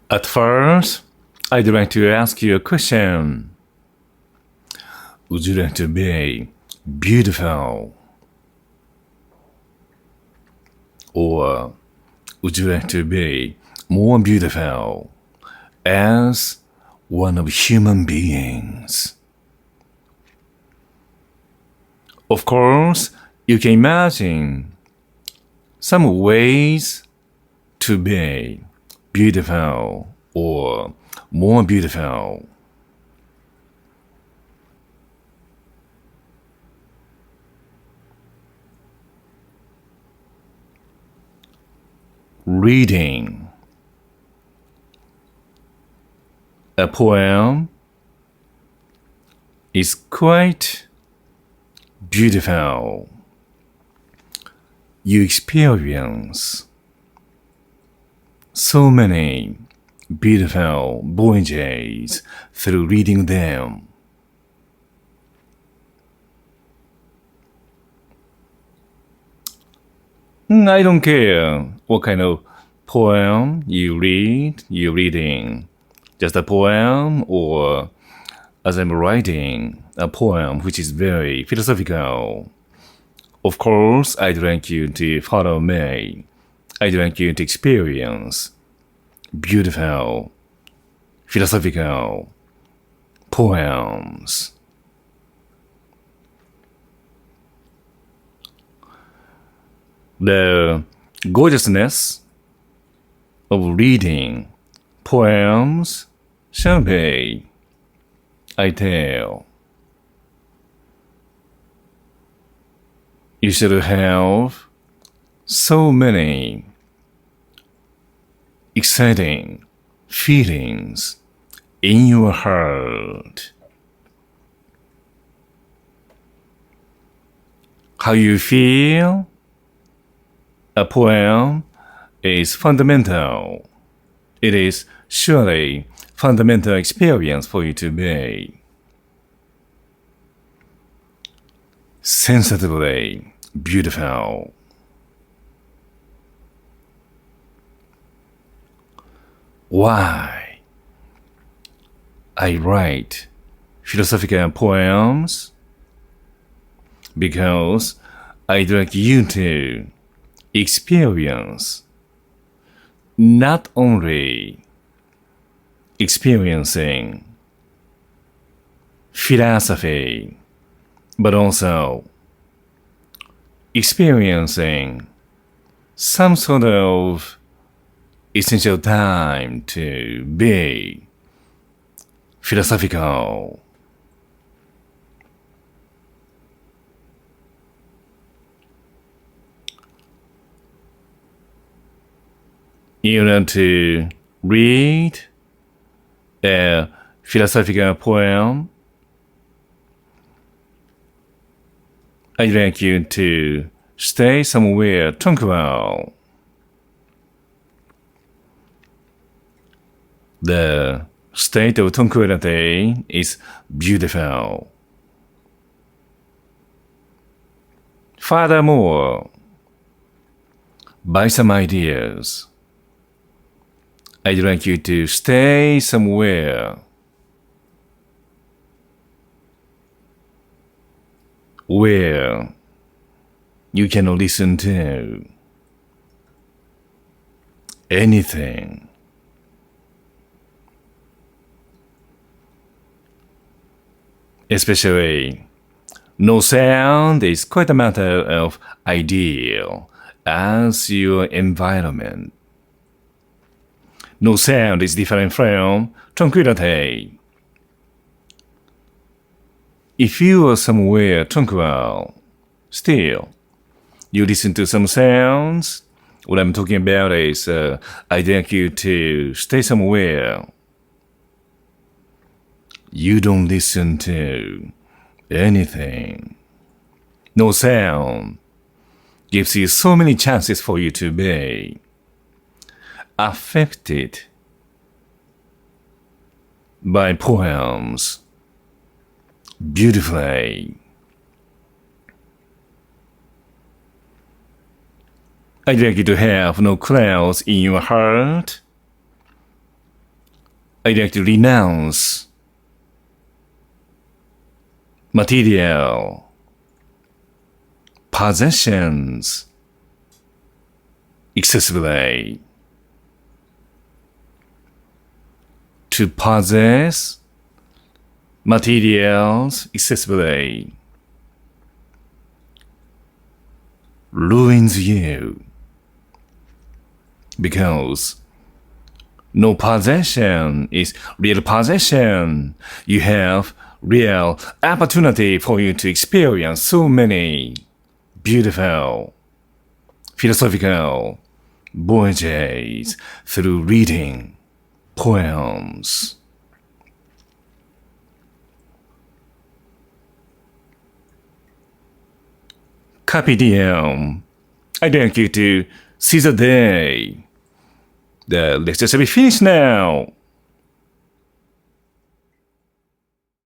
At first, I'd like to ask you a question. Would you like to be beautiful? Or would you like to be more beautiful as one of human beings? Of course, you can imagine some ways to be beautiful or more beautiful. Reading a poem is quite beautiful. You experience so many beautiful voyages through reading them. I don't care what kind of poem you're reading. Just a poem, or as I'm writing a poem which is very philosophical. Of course, I'd like you to follow me. I'd like you to experience beautiful, philosophical poems. The gorgeousness of reading poems shall be, I tell. You should have so many exciting feelings in your heart. How you feel a poem is fundamental. It is surely fundamental experience for you to be sensitively beautiful. Why I write philosophical poems? Because I'd like you to experience not only experiencing philosophy, but also experiencing some sort of essential time to be philosophical. You need to read a philosophical poem. I'd like you to stay somewhere tranquil. The state of tranquility is beautiful. Furthermore, buy some ideas. I'd like you to stay somewhere where you can listen to anything. Especially, no sound is quite a matter of ideal as your environment. No sound is different from tranquility. If you are somewhere tranquil, still, you listen to some sounds. What I'm talking about is I'd like you to stay somewhere. You don't listen to anything. No sound gives you so many chances for you to be affected by poems beautifully. I'd like you to have no clouds in your heart. I'd like to renounce material possessions excessively. To possess materials excessively ruins you, because no possession is real possession. You have real opportunity for you to experience so many beautiful philosophical voyages through reading poems. Carpe diem. I'd like you to seize the day. The lecture shall be finished now.